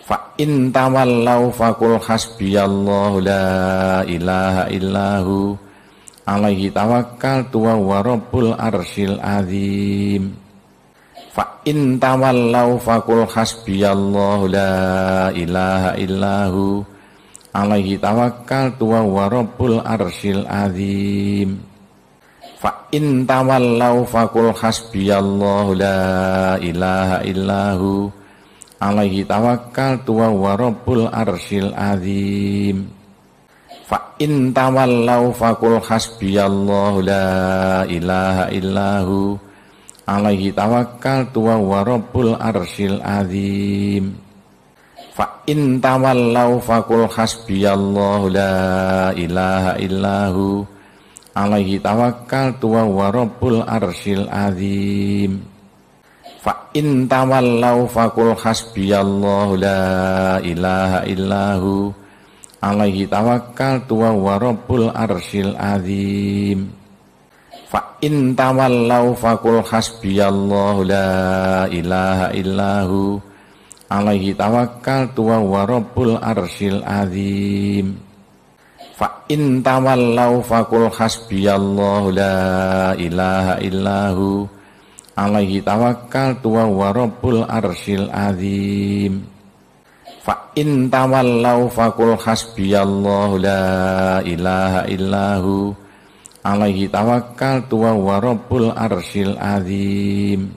Fa in tawallaw faqul hasbiyallahu la ilaha illahu alaihi tawakkaltu wa huwa rabbul arsyil azim. Fa in tawallaw faqul hasbiyallahu la ilaha illahu alaihi tawakkaltu wa huwa rabbul arsyil azim. Fa in tawallaw faqul hasbiyallahu la ilaha illahu alaihi tawakkaltu wa huwa rabbul arsyil azim. Fa in tawallaw faqul hasbiyallahu la ilaha illahu alaihi tawakkaltu wa huwa rabbul arsyil azim. Fa in tawallaw faqul hasbiyallahu la ilaha illahu alaihi tawakkaltu wa huwa rabbul arsyil azim. Fa in tawallaw faqul hasbiyallahu la ilaha illahu alaihi tawakkaltu wa huwa rabbul arsyil azim. Fa in tawallaw faqul hasbiyallahu la ilaha illahu alaihi tawakkaltu wa huwa rabbul arsyil azim. Fa in tawallaw faqul hasbiyallahu la ilaha illahu alaihi tawakkaltu wa huwa rabbul arsyil azim. Fa in tawallaw faqul hasbiyallahu la ilaha illahu alaihi tawakkaltu wa huwa rabbul arsyil azim.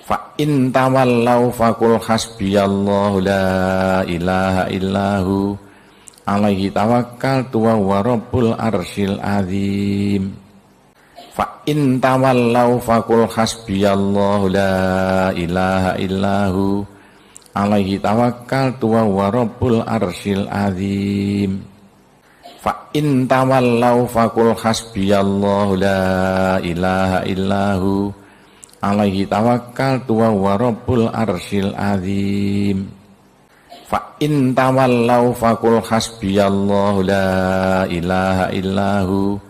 Fa in tawallaw faqul hasbiyallahu la ilaha illahu alaihi tawakkaltu wa huwa rabbul arsyil azim. Fa in tawallaw faqul hasbiyallahu la ilaha illahu alaihi tawakkaltu wa huwa rabbul arsyil azim. Fa in tawallaw faqul hasbiyallahu la ilaha illahu alaihi tawakkaltu wa huwa rabbul arsyil azim. Fa in tawallaw faqul hasbiyallahu la ilaha illahu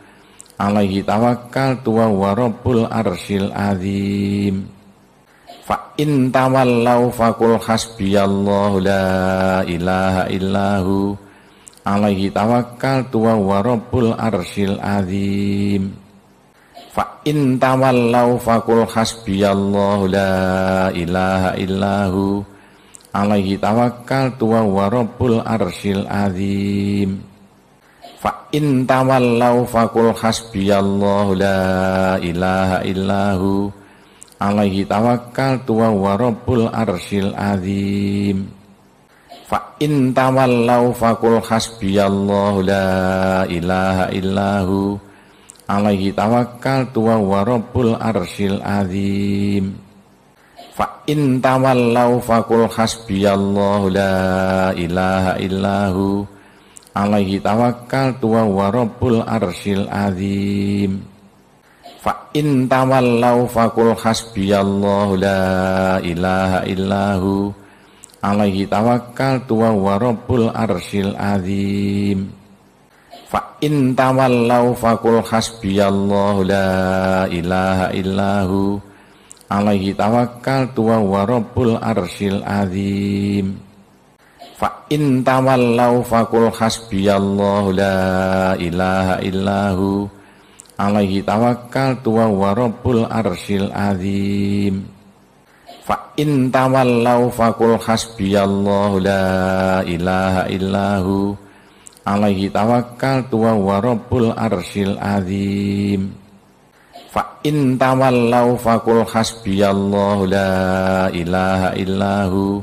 alaihi tawakkaltu wa huwa rabbul arsyil azim. Fa in tawallaw faqul hasbiyallahu la ilaha illahu alaihi tawakkaltu wa huwa rabbul arsyil azim. Fa in tawallaw faqul hasbiyallahu la ilaha illahu alaihi tawakkaltu wa huwa rabbul arsyil azim. Fa in tawallaw faqul hasbiyallahu la ilaha illahu alaihi tawakkaltu wa huwa rabbul arsyil azim. Fa in tawallaw faqul hasbiyallahu la ilaha illahu alaihi tawakkaltu wa huwa rabbul arsyil azim. Fa in tawallaw faqul hasbiyallahu la ilaha illahu alaihi tawakkaltu wa huwa rabbul arsyil azim. Fa in tawallaw faqul hasbiyallahu la ilaha illahu alaihi tawakkaltu wa huwa rabbul arsyil azim. Fa in tawallaw faqul hasbiyallahu la ilaha illahu alaihi tawakkaltu wa huwa rabbul arsyil azim. Fa in tawallaw faqul hasbiyallahu la ilaha illahu alaihi tawakkaltu wa huwa rabbul arsyil azim. Fa in tawallaw faqul hasbiyallahu la ilaha illahu alaihi tawakkaltu wa huwa rabbul arsyil azim. Fa in tawallaw faqul hasbiyallahu la ilaha illahu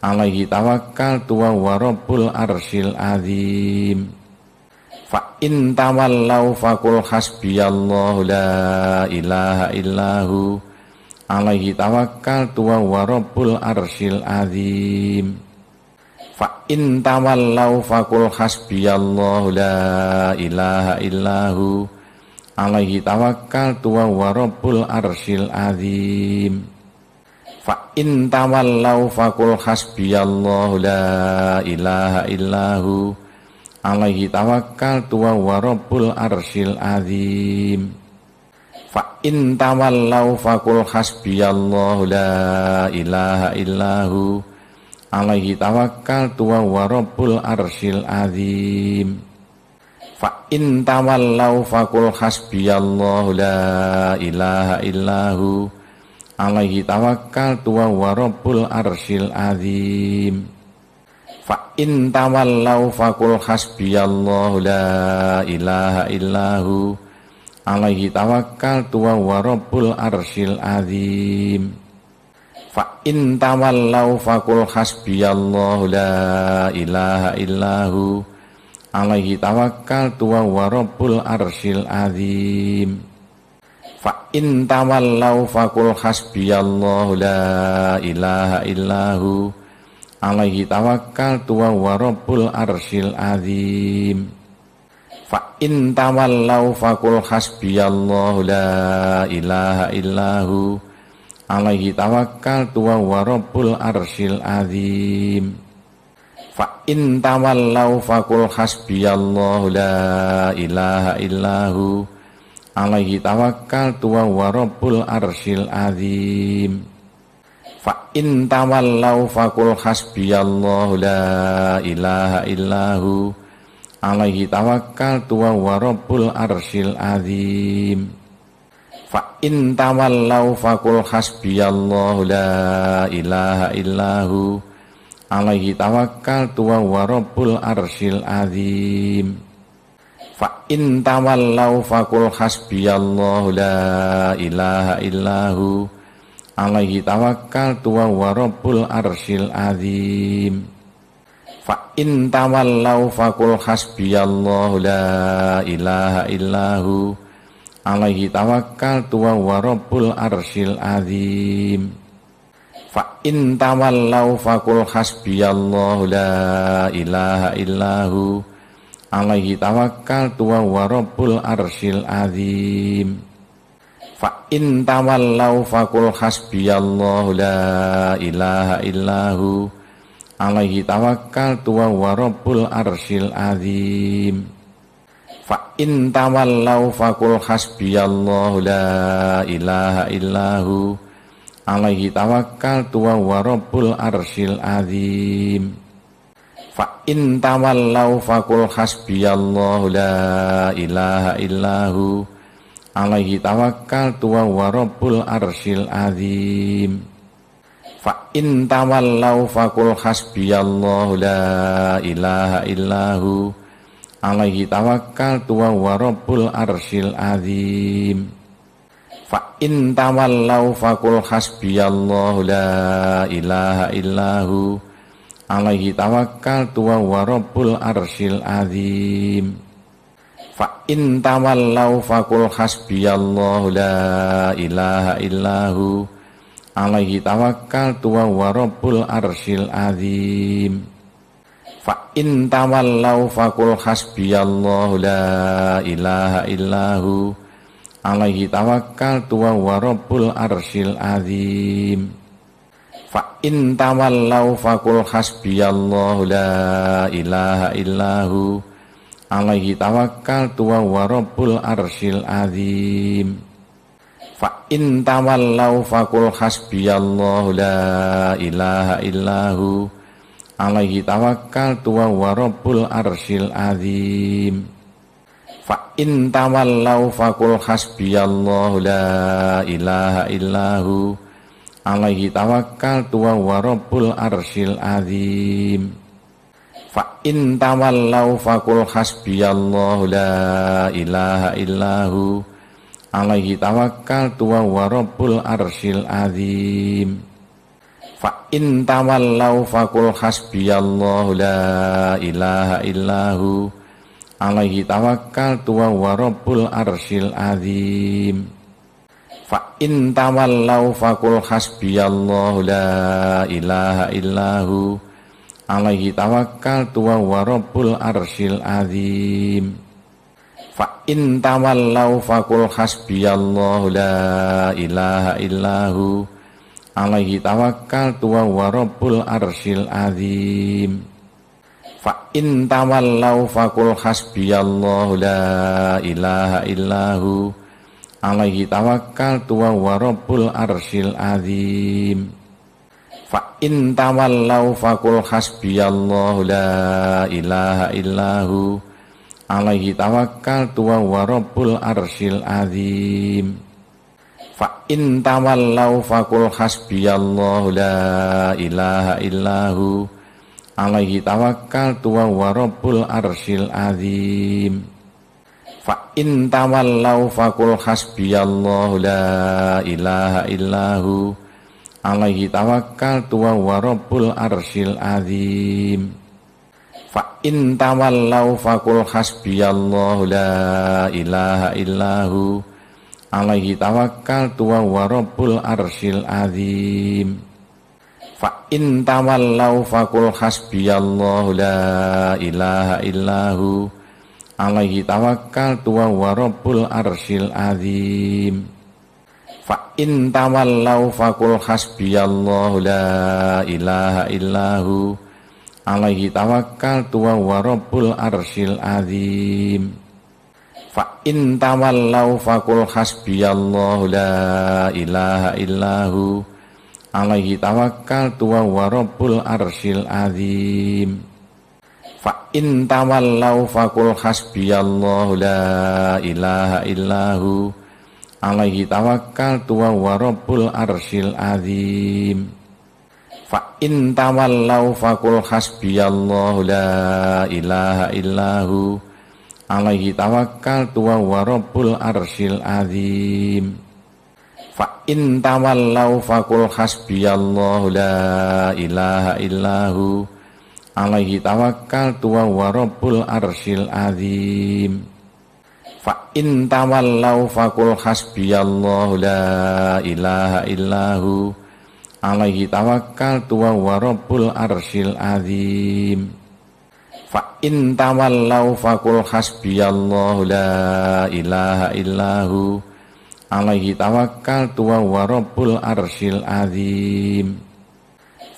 alaihi tawakkaltu wa huwa rabbul arsyil azim. Fa in tawallaw faqul hasbiyallahu la ilaha illahu alaihi tawakkaltu wa huwa rabbul arsyil azim. Fa in tawallaw faqul hasbiyallahu la ilaha illahu alaihi tawakkaltu wa huwa rabbul arsyil azim. Fa in tawallaw faqul hasbiyallahu la ilaha illahu alaihi tawakkaltu wa huwa rabbul arsyil azim. Fa in tawallaw faqul hasbiyallahu la ilaha illahu alaihi tawakkaltu wa rabbul arsyil azim. Fa in tawallaw faqul hasbiyallahu la ilaha illahu alaihi tawakkaltu wa rabbul arsyil azim. Fa in tawallaw faqul hasbiyallahu la ilaha illahu alaihi tawakkaltu wa rabbul arsyil azim. Fa in tawallaw faqul hasbiyallahu la ilaha illahu alaihi tawakkaltu wa rabbul arsyil azim. Fa in tawallaw faqul hasbiyallahu la ilaha illahu alaihi tawakkaltu wa rabbul arsyil azim. Fa in tawallaw faqul hasbiyallahu la ilaha illahu alaihi tawakkaltu wa rabbul arsyil azim. Fa in tawallaw faqul hasbiyallahu la ilaha illahu alaihi tawakkaltu wa rabbul arsyil azim. Fa in tawallaw faqul hasbiyallahu la ilaha illahu alaihi tawakkaltu wa rabbul arsyil azim. Fa in tawallaw faqul hasbiyallahu la ilaha illahu alaihi tawakkaltu wa rabbul arsyil azim. Fa in tawallaw faqul hasbiyallahu la ilaha illahu alaihi tawakkaltu wa rabbul arsyil azim. Fa in tawallaw faqul hasbiyallahu la ilaha illahu alaihi tawakkaltu wa rabbul arsyil azim. Fa in tawallaw faqul hasbiyallahu la ilaha illahu alaihi tawakkaltu wa rabbul arsyil azim. Fa in tawallaw faqul hasbiyallahu la ilaha illahu alaihi tawakkaltu wa rabbul arsyil azim. Fa in tawallaw faqul hasbiyallahu la ilaha illahu alaihi tawakkaltu wa rabbul arsyil azim. Fa in tawallaw faqul hasbiyallahu la ilaha illahu alaihi tawakkaltu wa rabbul arsyil azim. Fa in tawallaw faqul hasbiyallahu la ilaha illahu alaihi tawakkaltu wa rabbul arsyil azim. Fa in tawallaw faqul hasbiyallahu la ilaha illahu alaihi tawakkaltu wa rabbul arsyil azim. Fa in tawallaw faqul hasbiyallahu la ilaha illahu alaihi tawakkaltu wa rabbul arsyil azim. Fa in tawallaw faqul hasbiyallahu la ilaha illahu alaihi tawakkaltu wa rabbul arsyil azim. Fa in tawallaw faqul hasbiyallahu la ilaha illahu alaihi tawakkaltu wa rabbul arsyil azim. Fa in tawallaw faqul hasbiyallahu la ilaha illahu alaihi tawakkaltu wa rabbul arsyil azim. Fa in tawallaw faqul hasbiyallahu la ilaha illahu alaihi tawakkaltu wa rabbul arsyil azim. Fa in tawallaw faqul hasbiyallahu la ilaha illahu alaihi tawakkaltu wa rabbul arsyil azim. Fa in tawallaw faqul hasbiyallahu la ilaha illahu alaihi tawakkaltu wa rabbul arsyil azim. Fa in tawallaw faqul hasbiyallahu la ilaha illahu alaihi tawakkaltu wa rabbul arsyil azim. Fa in tawallaw faqul hasbiyallahu la ilaha illahu alaihi tawakkaltu wa rabbul arsyil azim. Fa in tawallaw faqul hasbiyallahu la ilaha illahu alaihi tawakkaltu wa rabbul arsyil azim. Fa in tawallaw faqul hasbiyallahu la ilaha illahu alaihi tawakkaltu wa rabbul arsyil azim. Fa in tawallaw faqul hasbiyallahu la ilaha illahu alaihi tawakkaltu wa rabbul arsyil azim. Fa in tawallaw faqul hasbiyallahu la ilaha illahu alaihi tawakkaltu wa rabbul arsyil azim. Fa in tawallaw faqul hasbiyallahu la ilaha illahu alaihi tawakkaltu wa rabbul arsyil azim. Fa in tawallaw faqul hasbiyallahu la ilaha illahu alaihi tawakkaltu wa rabbul arsyil azim. Fa in tawallaw faqul hasbiyallahu la ilaha illahu alaihi tawakkaltu wa rabbul arsyil azim. Fa in tawallaw faqul hasbiyallahu la ilaha illahu alaihi tawakkaltu wa rabbul arsyil azim. Fa in tawallaw faqul hasbiyallahu la ilaha illahu alaihi tawakkaltu wa rabbul arsyil azim. Fa in tawallaw faqul hasbiyallahu la ilaha illahu alaihi tawakkaltu wa rabbul arsyil azim. Fa in tawallaw faqul hasbiyallahu la ilaha illahu alaihi tawakkaltu wa rabbul arsyil azim. Fa in tawallaw faqul hasbiyallahu la ilaha illahu alaihi tawakkaltu wa rabbul arsyil azim. Fa in tawallaw faqul hasbiyallahu la ilaha illahu alaihi tawakkaltu wa rabbul arsyil azim.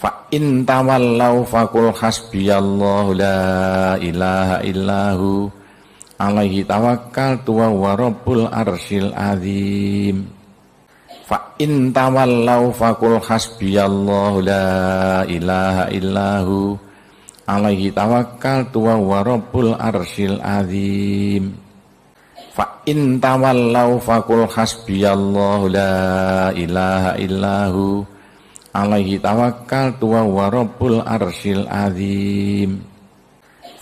Fa in tawallaw faqul hasbiyallahu la ilaha illahu alaihi tawakkaltu wa rabbul arsyil azim. Fa in tawallaw faqul hasbiyallahu la ilaha illahu alaihi tawakkaltu wa rabbul arsyil azim. Fa in tawallaw faqul hasbiyallahu la ilaha illahu alaihi tawakkaltu wa rabbul arsyil azim.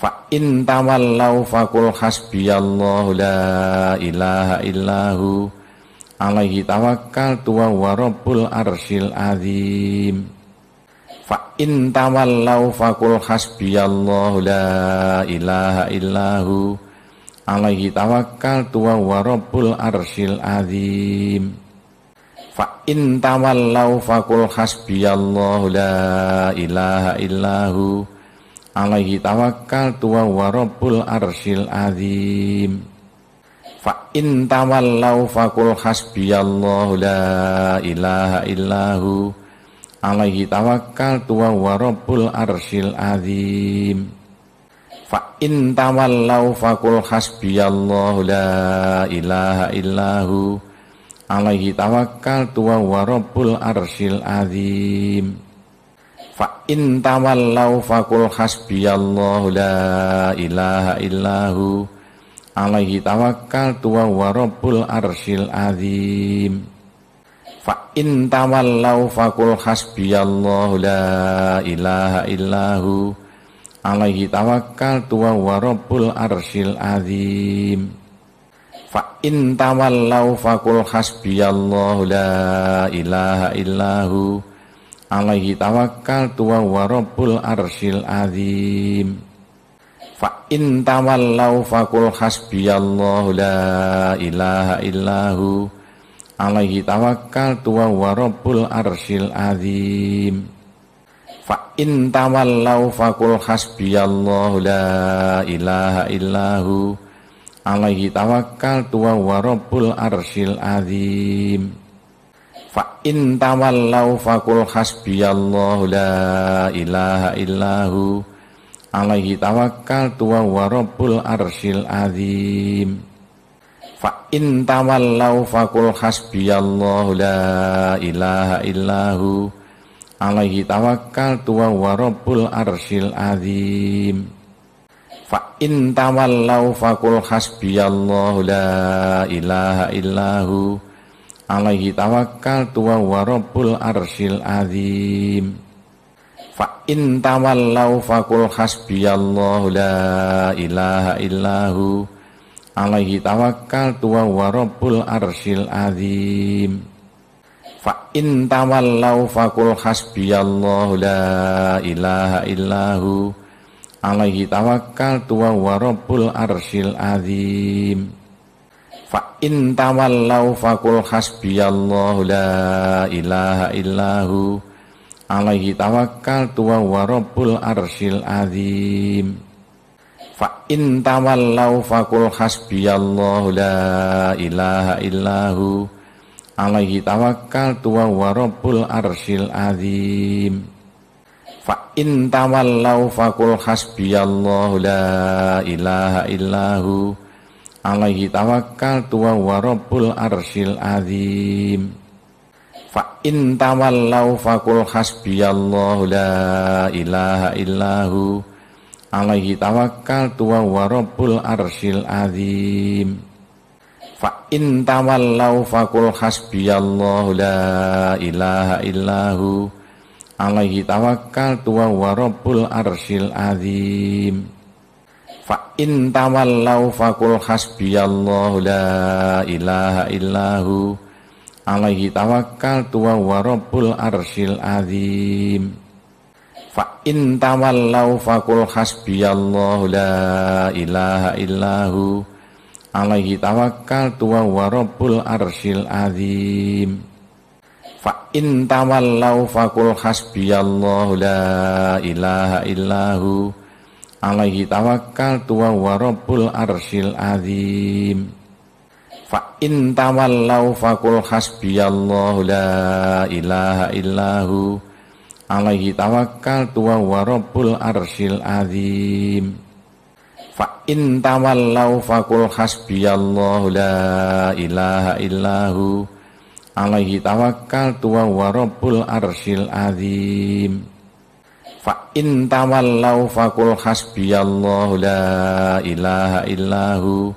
Fa in tawallaw faqul hasbiyallahu la ilaha illahu alaihi tawakkaltu wa rabbul arsyil azim. Fa in tawallaw faqul hasbiyallahu la ilaha illahu alaihi tawakkaltu wa rabbul arsyil azim. Fa in tawallaw faqul hasbiyallahu la ilaha illahu alaihi tawakkaltu wa rabbul arsyil azim. Fa in tawallaw faqul hasbiyallahu la ilaha illahu alaihi tawakkaltu wa rabbul arsyil azim. Fa in tawallaw faqul hasbiyallahu la ilaha illahu alaihi tawakkaltu wa rabbul arsyil azim. Fa in tawallaw faqul hasbiyallahu la ilaha illahu alaihi tawakkaltu wa rabbul arsyil azim. Fa in tawallaw faqul hasbiyallahu la ilaha illahu alaihi tawakkaltu wa rabbul arsyil azim. Fa in tawallaw faqul hasbiyallahu la ilaha illahu alaihi tawakkaltu wa rabbul arsyil azim. Fa in tawallaw faqul hasbiyallahu la ilaha illahu alaihi tawakkaltu wa rabbul arsyil azim. Fa in tawallaw faqul hasbiyallahu la ilaha illahu alaihi tawakkaltu wa rabbul arsyil azim. Fa in tawallaw faqul hasbiyallahu la ilaha illahu alaihi tawakkaltu wa rabbul arsyil azim. Fa in tawallaw faqul hasbiyallahu la ilaha illahu alaihi tawakkaltu wa rabbul arsyil azim. Fa in tawallaw faqul hasbiyallahu la ilaha illahu alaihi tawakkaltu wa rabbul arsyil azim. Fa in tawallaw faqul hasbiyallahu la ilaha illahu alaihi tawakkaltu wa rabbul arsyil azim. Fa in tawallaw faqul hasbiyallahu la ilaha illahu alaihi tawakkaltu wa rabbul arsyil azim. Fa in tawallaw faqul hasbiyallahu la ilaha illahu alaihi tawakkaltu wa rabbul arsyil azim. Fa in tawallaw faqul hasbiyallahu la ilaha illahu alaihi tawakkaltu wa rabbul arsyil azim. Fa in tawallaw faqul hasbiyallahu la ilaha illahu alaihi tawakkaltu wa rabbul arsyil azim. Fa in tawallaw faqul hasbiyallahu la ilaha illahu alaihi tawakkaltu wa rabbul arsyil azim. Fa in tawallaw faqul hasbiyallahu la ilaha illahu alaihi tawakkaltu wa rabbul arsyil azim. Fa in tawallaw faqul hasbiyallahu la ilaha illahu alaihi tawakkaltu wa rabbul arsyil azim. Fa in tawallaw faqul hasbiyallahu la ilaha illahu alaihi tawakkaltu wa rabbul arsyil azim. Fa in tawallaw faqul hasbiyallahu la ilaha illahu alaihi tawakkaltu wa rabbul arsyil azim. Fa in tawallaw faqul hasbiyallahu la ilaha illahu alaihi tawakkaltu wa rabbul arsyil azim. Fa in tawallaw faqul hasbiyallahu la ilaha illahu alaihi tawakkaltu wa rabbul arsyil azim. Fa in tawallaw faqul hasbiyallahu la ilaha illahu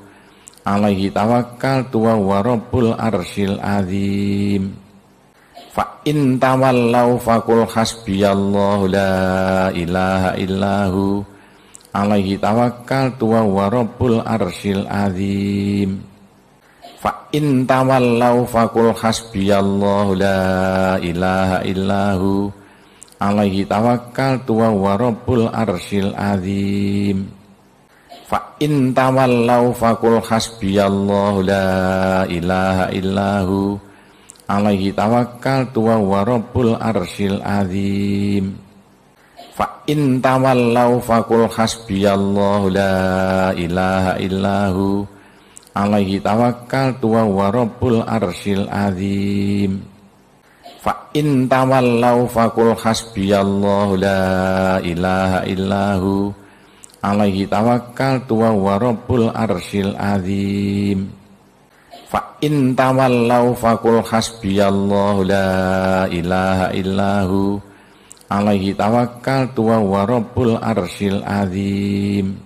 alaihi tawakkaltu wa rabbul arsyil azim. Fa in tawallaw faqul hasbiyallahu la ilaha illahu alaihi tawakkaltu wa rabbul arsyil azim. Fa in tawallaw faqul hasbiyallahu la ilaha illahu alaihi tawakkaltu wa rabbul arsyil azim. Fa in tawallaw faqul hasbiyallahu la ilaha illahu alaihi tawakkaltu wa rabbul arsyil azim. Fa in tawallaw faqul hasbiyallahu la ilaha illahu alaihi tawakkaltu wa rabbul arsyil azim. Fa in tawallaw faqul hasbiyallahu la ilaha illahu alaihi tawakkaltu wa rabbul arsyil azim. Fa in tawallaw faqul hasbiyallahu la ilaha illahu alaihi tawakkaltu wa rabbul arsyil azim.